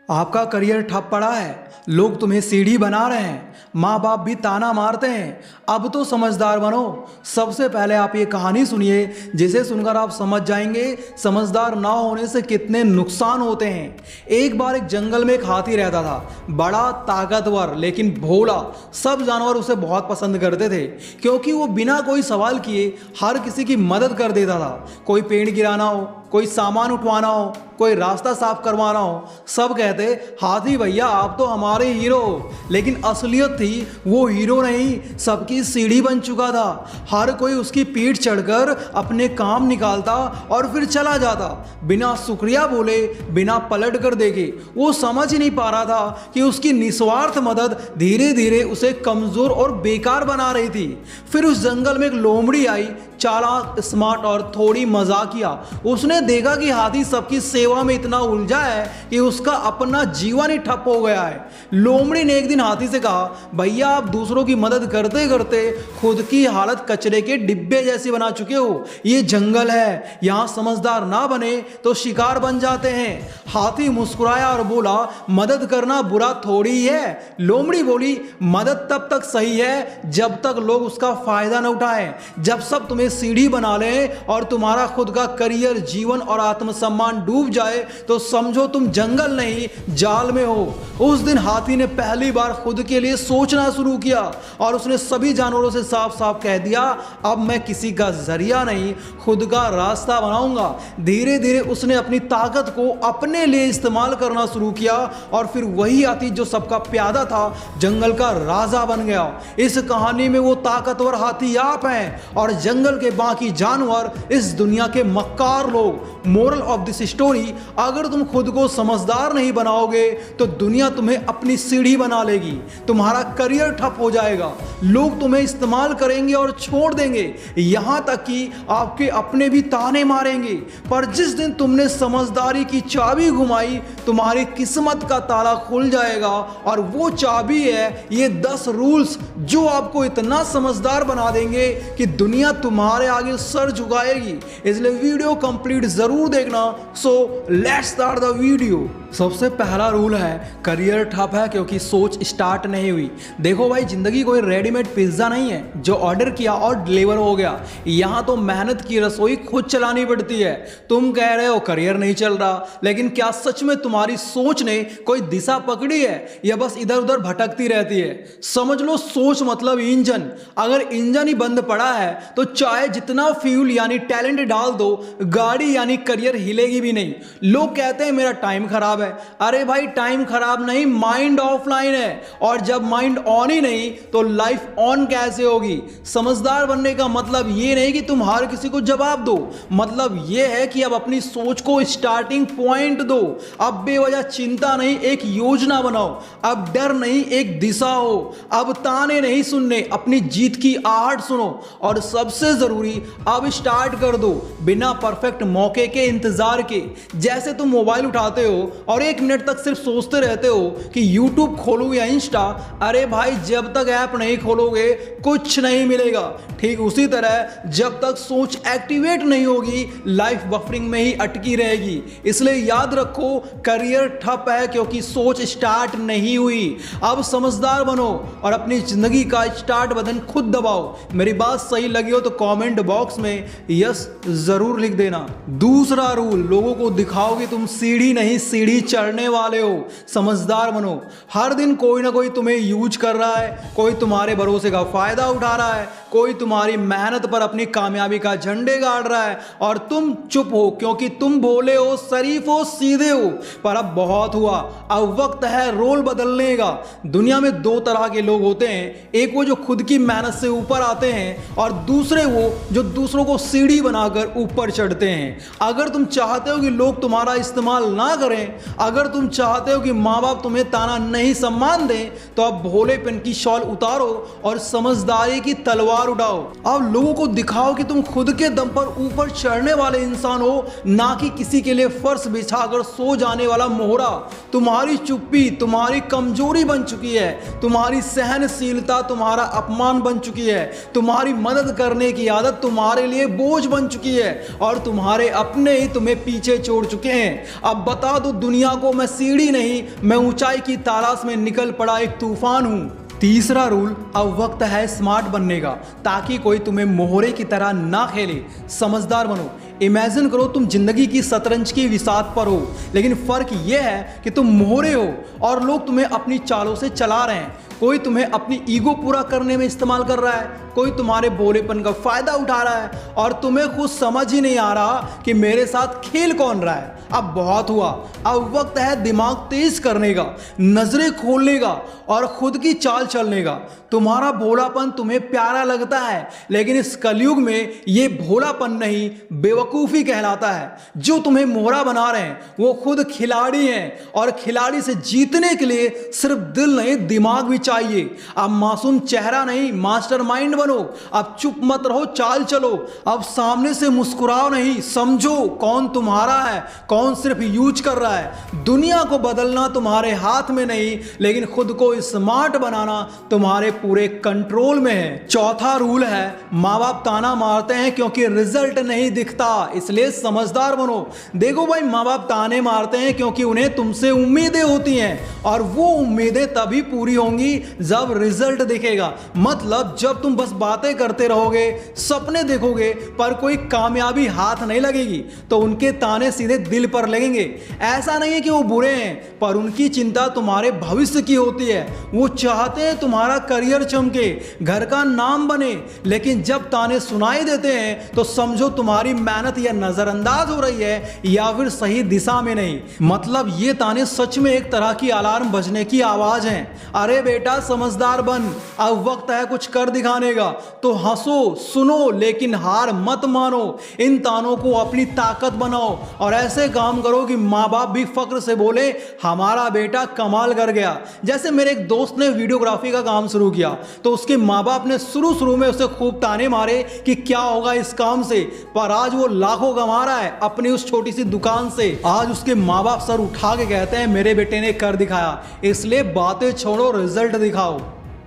आपका करियर ठप पड़ा है, लोग तुम्हें सीढ़ी बना रहे हैं, माँ बाप भी ताना मारते हैं। अब तो समझदार बनो। सबसे पहले आप ये कहानी सुनिए, जिसे सुनकर आप समझ जाएंगे समझदार ना होने से कितने नुकसान होते हैं। एक बार एक जंगल में एक हाथी रहता था, बड़ा ताकतवर लेकिन भोला। सब जानवर उसे बहुत पसंद करते थे क्योंकि वो बिना कोई सवाल किए हर किसी की मदद कर देता था। कोई पेड़ गिराना हो, कोई सामान उठवाना हो, कोई रास्ता साफ करवाना हो, सब कहते हाथी भैया आप तो हमारे हीरो हो। लेकिन असलियत थी वो हीरो नहीं, सबकी सीढ़ी बन चुका था। हर कोई उसकी पीठ चढ़कर अपने काम निकालता और फिर चला जाता, बिना शुक्रिया बोले, बिना पलट कर देखे। वो समझ ही नहीं पा रहा था कि उसकी निस्वार्थ मदद धीरे धीरे उसे कमजोर और बेकार बना रही थी। फिर उस जंगल में एक लोमड़ी आई, चालाक, स्मार्ट और थोड़ी मजाकिया। उसने देखा कि हाथी सबकी सेवा में इतना उलझा है कि उसका अपना जीवन ही ठप हो गया है। लोमड़ी ने एक दिन हाथी से कहा, भैया आप दूसरों की मदद करते करते खुद की हालत कचरे के डिब्बे जैसी बना चुके हो। ये जंगल है, यहां समझदार ना बने तो शिकार बन जाते हैं। हाथी मुस्कुराया और बोला, मदद करना बुरा थोड़ी ही है। लोमड़ी बोली, मदद तब तक सही है जब तक लोग उसका फायदा न उठाएं। जब सब तुम्हें सीढ़ी बना लें और तुम्हारा खुद का करियर, जीवन और आत्मसम्मान डूब जाए तो समझो तुम जंगल नहीं जाल में हो। उस दिन हाथी ने पहली बार खुद के लिए सोचना शुरू किया और उसने सभी जानवरों से साफ साफ कह दिया, अब मैं किसी का जरिया नहीं, खुद का रास्ता बनाऊंगा। धीरे धीरे उसने अपनी ताकत को अपने लिए इस्तेमाल करना शुरू किया और फिर वही हाथी जो सबका प्यादा था, जंगल का राजा बन गया। इस कहानी में वो ताकतवर हाथी आप हैं और जंगल के बाकी जानवर इस दुनिया के मक्कार लोग। मोरल ऑफ दिस स्टोरी, अगर तुम खुद को समझदार नहीं बनाओगे तो दुनिया तुम्हें अपनी सीढ़ी बना लेगी। तुम्हारा करियर ठप हो जाएगा, लोग तुम्हें इस्तेमाल करेंगे और छोड़ देंगे, यहां तक कि आपके अपने भी ताने मारेंगे। पर जिस दिन तुमने समझदारी की चाबी घुमाई, तुम्हारी किस्मत का ताला खुल जाएगा और वो चाबी है ये 10 रूल्स जो आपको इतना समझदार बना देंगे कि दुनिया तुम्हारे आगे सर झुकाएगी। इसलिए वीडियो कंप्लीट जरूर देखना। So let's start the video. सबसे पहला रूल है, करियर ठप है क्योंकि सोच स्टार्ट नहीं हुई। देखो भाई, जिंदगी कोई रेडीमेड पिज्जा नहीं है जो ऑर्डर किया और डिलीवर हो गया। यहां तो मेहनत की रसोई खुद चलानी पड़ती है। तुम कह रहे हो करियर नहीं चल रहा, लेकिन क्या सच में तुम्हारी सोच ने कोई दिशा पकड़ी है या बस इधर उधर भटकती रहती है? समझ लो, सोच मतलब इंजन। अगर इंजन ही बंद पड़ा है तो चाहे जितना फ्यूल यानी टैलेंट डाल दो, गाड़ी यानी करियर हिलेगी भी नहीं। लोग कहते हैं मेरा टाइम खराब है। अरे भाई, टाइम खराब नहीं, माइंड ऑफलाइन है, और जब माइंड ऑन ही नहीं तो लाइफ ऑन कैसे होगी? समझदार बनने का मतलब ये नहीं कि तुम हर किसी को जवाब दो, मतलब ये है कि अब अपनी सोच को स्टार्टिंग पॉइंट दो। अब बेवजह चिंता नहीं, एक योजना बनाओ। अब डर नहीं, एक दिशा हो। अब ताने नहीं सुनने, अपनी जीत की आहट सुनो। और सबसे जरूरी, अब स्टार्ट कर दो, बिना परफेक्ट मौके के इंतजार के। जैसे तुम मोबाइल उठाते हो और 1 मिनट तक सिर्फ सोचते रहते हो कि यूट्यूब खोलूं या इंस्टा। अरे भाई, जब तक ऐप नहीं खोलोगे कुछ नहीं मिलेगा। ठीक उसी तरह जब तक सोच एक्टिवेट नहीं होगी, लाइफ बफरिंग में ही अटकी रहेगी। इसलिए याद रखो, करियर ठप है क्योंकि सोच स्टार्ट नहीं हुई। अब समझदार बनो और अपनी जिंदगी का स्टार्ट बटन खुद दबाओ। मेरी बात सही लगी हो तो कमेंट बॉक्स में यस जरूर लिख देना। दूसरा रूल, लोगों को दिखाओ कि तुम सीढ़ी नहीं सीढ़ी चढ़ने वाले हो। समझदार बनो। हर दिन कोई ना कोई तुम्हें यूज कर रहा है, कोई तुम्हारे भरोसे का फायदा उठा रहा है, कोई तुम्हारी मेहनत पर अपनी कामयाबी का झंडे गाड़ रहा है और तुम चुप हो क्योंकि तुम भोले हो, शरीफ हो, सीधे हो। पर अब बहुत हुआ, अब वक्त है रोल बदलने का। दुनिया में 2 तरह के लोग होते हैं, एक वो जो खुद की मेहनत से ऊपर आते हैं और दूसरे वो जो दूसरों को सीढ़ी बनाकर ऊपर चढ़ते हैं। अगर तुम चाहते हो कि लोग तुम्हारा इस्तेमाल ना करें, अगर तुम चाहते हो कि माँ बाप तुम्हें ताना नहीं सम्मान दें, तो अब भोलेपन की शॉल उतारो और समझदारी की तलवार उठाओ। अब लोगों को दिखाओ कि तुम खुद के दम पर ऊपर चढ़ने वाले इंसान हो, ना कि किसी के लिए फर्श बिछाकर सो जाने वाला मोहरा। तुम्हारी चुप्पी तुम्हारी कमजोरी बन चुकी है, तुम्हारी सहनशीलता तुम्हारा अपमान बन चुकी है, तुम्हारी मदद करने की आदत तुम्हारे लिए बोझ बन चुकी है और तुम्हारे अपने ही तुम्हें पीछे छोड़ चुके हैं। अब बता दो दुनिया को, मैं सीढ़ी नहीं, मैं ऊंचाई की तलाश में निकल पड़ा एक तूफान हूं। तीसरा रूल, अब वक्त है स्मार्ट बनने का ताकि कोई तुम्हें मोहरे की तरह ना खेले। समझदार बनो। इमेजिन करो तुम जिंदगी की शतरंज की विसात पर हो, लेकिन फर्क यह है कि तुम मोहरे हो और लोग तुम्हें अपनी चालों से चला रहे हैं। कोई तुम्हें अपनी ईगो पूरा करने में इस्तेमाल कर रहा है, कोई तुम्हारे भोलेपन का फायदा उठा रहा है और तुम्हें खुद समझ ही नहीं आ रहा कि मेरे साथ खेल कौन रहा है। अब बहुत हुआ, अब वक्त है दिमाग तेज करने का, नजरें खोलने का और खुद की चाल चलने का। तुम्हारा भोलापन तुम्हें प्यारा लगता है, लेकिन इस कलयुग में ये भोलापन नहीं बेवकूफ़ी कहलाता है। जो तुम्हें मोहरा बना रहे हैं वो खुद खिलाड़ी हैं और खिलाड़ी से जीतने के लिए सिर्फ दिल नहीं दिमाग भी चाहिए। अब मासूम चेहरा नहीं मास्टरमाइंड बनो। अब चुप मत रहो, चाल चलो। अब सामने से मुस्कुराओ नहीं, समझो कौन तुम्हारा है, कौन सिर्फ यूज कर रहा है। दुनिया को बदलना तुम्हारे हाथ में नहीं, लेकिन खुद को स्मार्ट बनाना तुम्हारे पूरे कंट्रोल में है। चौथा रूल है, माँ बाप ताना मारते हैं क्योंकि रिजल्ट नहीं दिखता, इसलिए समझदार बनो। देखो भाई, माँ बाप ताने मारते हैं क्योंकि उन्हें तुमसे उम्मीदें होती हैं और वो उम्मीदें तभी पूरी होंगी जब रिजल्ट दिखेगा। मतलब जब तुम बस बातें करते रहोगे, सपने देखोगे पर कोई कामयाबी हाथ नहीं लगेगी, तो उनके ताने सीधे दिल पर लगेंगे। ऐसा नहीं है कि वो बुरे हैं, पर उनकी चिंता तुम्हारे भविष्य की होती है। वो चाहते हैं तुम्हारा करियर चमके, घर का नाम बने, लेकिन जब ताने सुनाई देते हैं तो समझो तुम्हारी मेहनत या नजरअंदाज हो रही है या फिर सही दिशा में नहीं। मतलब ये ताने सच में एक तरह की अलार्म बजने की आवाज है। अरे बेटा समझदार बन, अब वक्त है कुछ कर दिखाने का। तो हंसो, सुनो, लेकिन हार मत मानो। इन तानों को अपनी ताकत बनाओ और ऐसे काम करो कि माँ बाप भी फक्र से बोले हमारा बेटा कमाल कर गया। जैसे मेरे एक दोस्त ने वीडियोग्राफी का काम शुरू किया तो उसके माँ बाप ने शुरू में उसे खूब ताने मारे कि क्या होगा इस काम से, पर आज वो लाखों कमा रहा है अपनी उस छोटी सी दुकान से। आज उसके माँ बाप सर उठा के कहते हैं मेरे बेटे ने कर दिखाया। इसलिए बातें छोड़ो, रिजल्ट दिखाओ।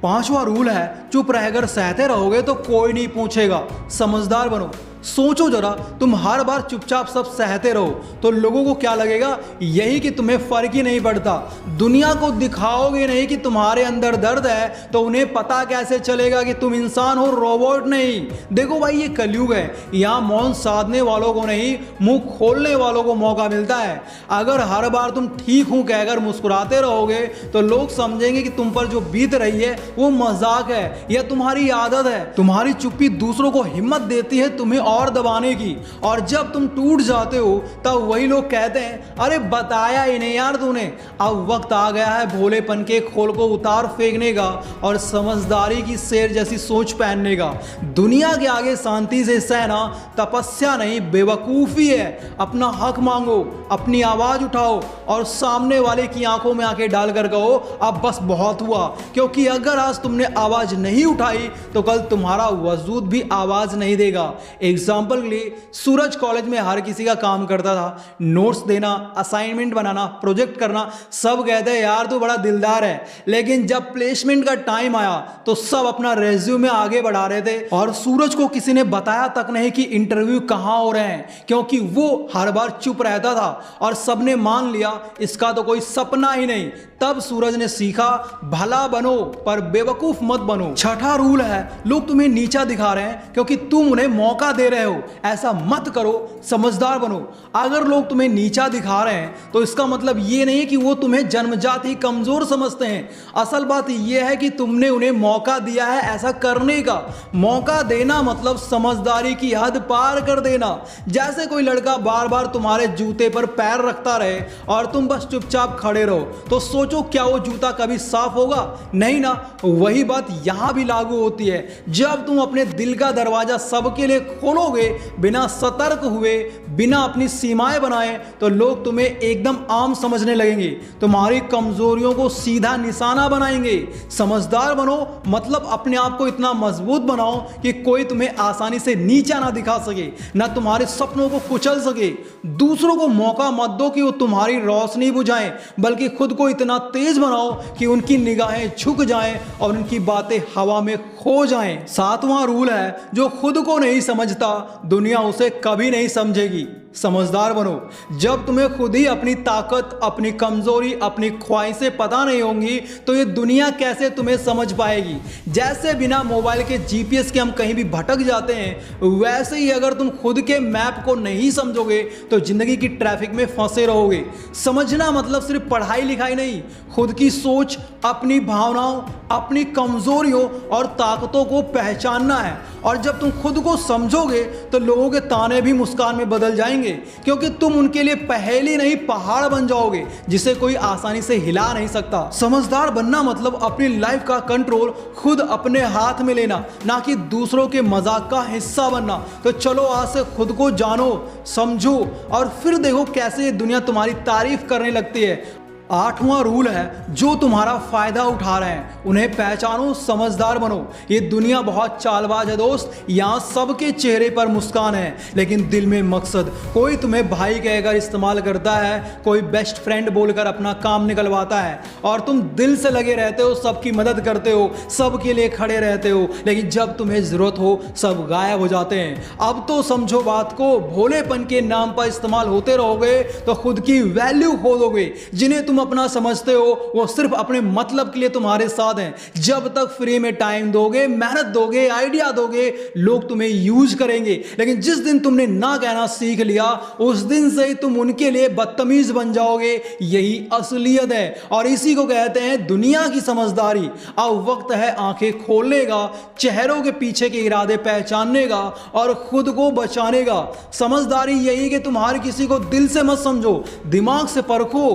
पांचवा रूल है, चुप रहकर सहते रहोगे तो कोई नहीं पूछेगा। समझदार बनो। सोचो जरा, तुम हर बार चुपचाप सब सहते रहो तो लोगों को क्या लगेगा? यही कि तुम्हें फर्क ही नहीं पड़ता। दुनिया को दिखाओगे नहीं कि तुम्हारे अंदर दर्द है तो उन्हें पता कैसे चलेगा कि तुम इंसान हो, रोबोट नहीं। देखो भाई, ये कलयुग है, यहाँ मौन साधने वालों को नहीं मुंह खोलने वालों को मौका मिलता है। अगर हर बार तुम ठीक हूं कहकर मुस्कुराते रहोगे तो लोग समझेंगे कि तुम पर जो बीत रही है वो मजाक है या तुम्हारी आदत है। तुम्हारी चुप्पी दूसरों को हिम्मत देती है तुम्हें और दबाने की, और जब तुम टूट जाते हो तब वही लोग कहते हैं अरे बताया ही नहीं यार तूने। अब वक्त आ गया है भोलेपन के खोल को उतार फेंकने का और समझदारी की शेर जैसी सोच पहनने का। दुनिया के आगे शांति से सहना तपस्या नहीं बेवकूफ़ी है। अपना हक मांगो, अपनी आवाज़ उठाओ और सामने वाले की आंखों में आंखें डालकर कहो अब बस बहुत हुआ। क्योंकि अगर आज तुमने आवाज़ नहीं उठाई तो कल तुम्हारा वजूद भी आवाज़ नहीं देगा। एग्जाम्पल के लिए सूरज कॉलेज में हर किसी का काम करता था, नोट्स देना, असाइनमेंट बनाना, प्रोजेक्ट करना। सब कहते हैं यार तू बड़ा दिलदार है, लेकिन जब प्लेसमेंट का टाइम आया तो सब अपना रेज्यूमे आगे बढ़ा रहे थे और सूरज को किसी ने बताया तक नहीं कि इंटरव्यू कहाँ हो रहे हैं, क्योंकि वो हर बार चुप रहता था और सबने मान लिया इसका तो कोई सपना ही नहीं। तब सूरज ने सीखा भला बनो पर बेवकूफ मत बनो। छठा रूल है, लोग तुम्हें नीचा दिखा रहे हैं क्योंकि तुम उन्हें मौका दे रहे हो, ऐसा मत करो, समझदार बनो। अगर लोग तुम्हें नीचा दिखा रहे हैं तो इसका मतलब ये नहीं कि वो तुम्हें जन्मजात ही कमजोर समझते हैं। असल बात यह है कि तुमने उन्हें मौका दिया है ऐसा करने का। मौका देना मतलब समझदारी की हद पार कर देना। जैसे कोई लड़का बार बार तुम्हारे जूते पर पैर रखता रहे और तुम बस चुपचाप खड़े रहो तो सोचो क्या वो जूता कभी साफ होगा? नहीं ना। वही बात यहां भी लागू होती है। जब तुम अपने दिल का दरवाजा सबके लिए खोलो बोलोगे बिना सतर्क हुए, बिना अपनी सीमाएं बनाए, तो लोग तुम्हें एकदम आम समझने लगेंगे, तुम्हारी कमजोरियों को सीधा निशाना बनाएंगे। समझदार बनो मतलब अपने आप को इतना मजबूत बनाओ कि कोई तुम्हें आसानी से नीचा ना दिखा सके, ना तुम्हारे सपनों को कुचल सके। दूसरों को मौका मत दो कि वो तुम्हारी रोशनी बुझाएं, बल्कि खुद को इतना तेज बनाओ कि उनकी निगाहें झुक जाएं और उनकी बातें हवा में खो जाएं। सातवां रूल है, जो खुद को नहीं समझता दुनिया उसे कभी नहीं समझेगी। समझदार बनो। जब तुम्हें खुद ही अपनी ताकत, अपनी कमजोरी, अपनी ख्वाहिशें पता नहीं होंगी तो ये दुनिया कैसे तुम्हें समझ पाएगी। जैसे बिना मोबाइल के जीपीएस के हम कहीं भी भटक जाते हैं, वैसे ही अगर तुम खुद के मैप को नहीं समझोगे तो जिंदगी की ट्रैफिक में फंसे रहोगे। समझना मतलब सिर्फ पढ़ाई लिखाई नहीं, खुद की सोच, अपनी भावनाओं, अपनी कमजोरियों और ताकतों को पहचानना है। और जब तुम खुद को समझोगे तो लोगों के ताने भी मुस्कान में बदल जाएंगे, क्योंकि तुम उनके लिए पहेली नहीं पहाड़ बन जाओगे जिसे कोई आसानी से हिला नहीं सकता। समझदार बनना मतलब अपनी लाइफ का कंट्रोल खुद अपने हाथ में लेना, ना कि दूसरों के मजाक का हिस्सा बनना। तो चलो आज से खुद को जानो, समझो और फिर देखो कैसे ये दुनिया तुम्हारी तारीफ करने लगती है। आठवां रूल है, जो तुम्हारा फायदा उठा रहे हैं उन्हें पहचानो, समझदार बनो। ये दुनिया बहुत चालबाज है दोस्त, यहाँ सबके चेहरे पर मुस्कान है लेकिन दिल में मकसद। कोई तुम्हें भाई कहकर इस्तेमाल करता है, कोई बेस्ट फ्रेंड बोलकर अपना काम निकलवाता है, और तुम दिल से लगे रहते हो, सबकी मदद करते हो, सबके लिए खड़े रहते हो, लेकिन जब तुम्हें जरूरत हो सब गायब हो जाते हैं। अब तो समझो बात को, भोलेपन के नाम पर इस्तेमाल होते रहोगे तो खुद की वैल्यू खो दोगे। जिन्हें तुम अपना समझते हो वो सिर्फ अपने मतलब के लिए तुम्हारे साथ हैं। जब तक फ्री में टाइम दोगे, मेहनत दोगे, आइडिया दोगे, लोग तुम्हें यूज करेंगे, लेकिन जिस दिन तुमने ना कहना सीख लिया उस दिन से ही तुम उनके लिए बदतमीज बन जाओगे। यही असलियत है और इसी को कहते हैं दुनिया की समझदारी। अब वक्त है आंखें खोलने का, चेहरों के पीछे के इरादे पहचानने का और खुद को बचाने का। समझदारी यही कि तुम हर किसी को दिल से मत समझो, दिमाग से परखो।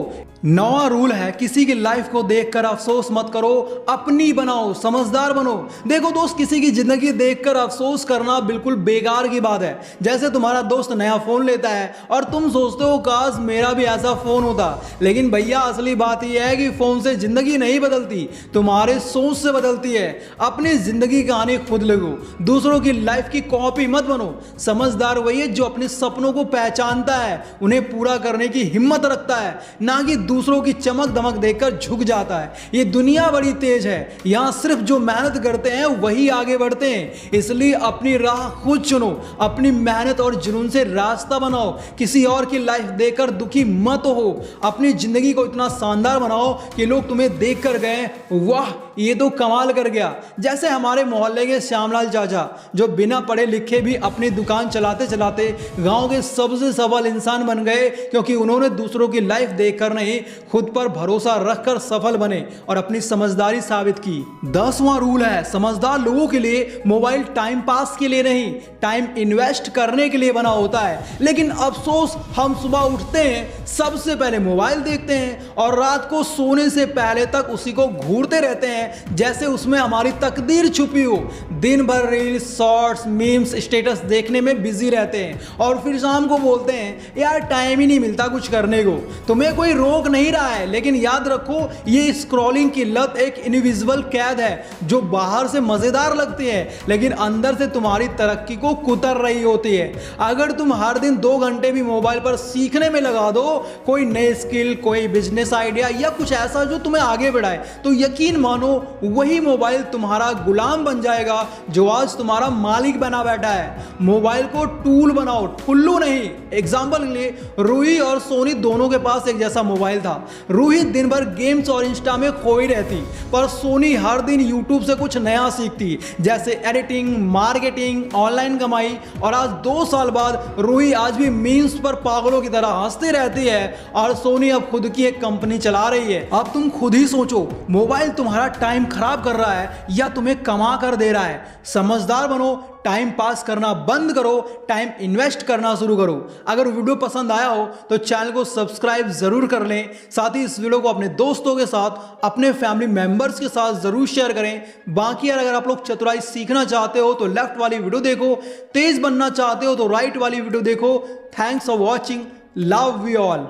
नवा रूल है, किसी की लाइफ को देखकर अफसोस मत करो, अपनी बनाओ। समझदार बनो। देखो दोस्त, किसी की जिंदगी देखकर अफसोस करना बिल्कुल बेकार की बात है। जैसे तुम्हारा दोस्त नया फोन लेता है और तुम सोचते हो काश मेरा भी ऐसा फोन होता, लेकिन भैया असली बात यह है कि फोन से जिंदगी नहीं बदलती, तुम्हारे सोच से बदलती है। अपनी जिंदगी कहानी खुद लिखो, दूसरों की लाइफ की कॉपी मत बनो। समझदार वही है जो अपने सपनों को पहचानता है, उन्हें पूरा करने की हिम्मत रखता है, ना कि दूसरों की चमक दमक देखकर झुक जाता है। ये दुनिया बड़ी तेज है, यहां सिर्फ जो मेहनत करते हैं वही आगे बढ़ते हैं। इसलिए अपनी राह खुद चुनो, अपनी मेहनत और जुनून से रास्ता बनाओ। किसी और की लाइफ देखकर दुखी मत हो, अपनी जिंदगी को इतना शानदार बनाओ कि लोग तुम्हें देखकर गए वाह ये तो कमाल कर गया। जैसे हमारे मोहल्ले के श्यामलाल चाचा, जो बिना पढ़े लिखे भी अपनी दुकान चलाते चलाते गांव के सबसे सबल इंसान बन गए, क्योंकि उन्होंने दूसरों की लाइफ देखकर नहीं खुद पर भरोसा रखकर सफल बने और अपनी समझदारी साबित की। 10वां रूल है, समझदार लोगों के लिए मोबाइल टाइम पास के लिए नहीं, टाइम इन्वेस्ट करने के लिए बना होता है। लेकिन अफसोस, हम सुबह उठते हैं, सबसे पहले मोबाइल देखते हैं और रात को सोने से पहले तक उसी को घूरते रहते हैं जैसे उसमें हमारी तकदीर छुपी हो। दिन भर रील्स, शॉर्ट्स, मीम्स, स्टेटस देखने में बिजी रहते हैं और फिर शाम को बोलते हैं यार टाइम ही नहीं मिलता कुछ करने को। तुम्हें कोई रोक नहीं रहा है, लेकिन याद रखो ये स्क्रॉलिंग की लत एक इनविजिबल कैद है जो बाहर से मजेदार लगती है लेकिन अंदर से तुम्हारी तरक्की को कुतर रही होती है। अगर तुम हर दिन 2 घंटे भी मोबाइल पर सीखने में लगा दो, कोई नई स्किल, कोई बिजनेस आइडिया या कुछ ऐसा जो तुम्हें आगे बढ़ाए, तो यकीन मानो वही मोबाइल तुम्हारा गुलाम बन जाएगा जो आज तुम्हारा मालिक बना बैठा है। मोबाइल को टूल बनाओ, ठुल्लू नहीं। एग्जाम्पल के लिए रूही और सोनी दोनों के पास एक जैसा मोबाइल था। रूही दिन भर गेम्स और इंस्टा में खोई रहती, पर सोनी हर दिन यूट्यूब से कुछ नया सीखती, जैसे एडिटिंग, मार्केटिंग, ऑनलाइन कमाई। और आज 2 साल बाद रूही आज भी मीम्स पर पागलों की तरह हंसती रहती है और सोनी अब खुद की एक कंपनी चला रही है। अब तुम खुद ही सोचो, मोबाइल तुम्हारा टाइम खराब कर रहा है या तुम्हें कमा कर दे रहा है? समझदार बनो, टाइम पास करना बंद करो, टाइम इन्वेस्ट करना शुरू करो। अगर वीडियो पसंद आया हो तो चैनल को सब्सक्राइब जरूर कर लें करें, साथ ही इस वीडियो को अपने दोस्तों के साथ, अपने फैमिली मेंबर्स के साथ जरूर शेयर करें। बाकी यार अगर आप लोग चतुराई सीखना चाहते हो तो लेफ्ट वाली वीडियो देखो, तेज बनना चाहते हो तो राइट वाली वीडियो देखो। Thanks for watching, love you all.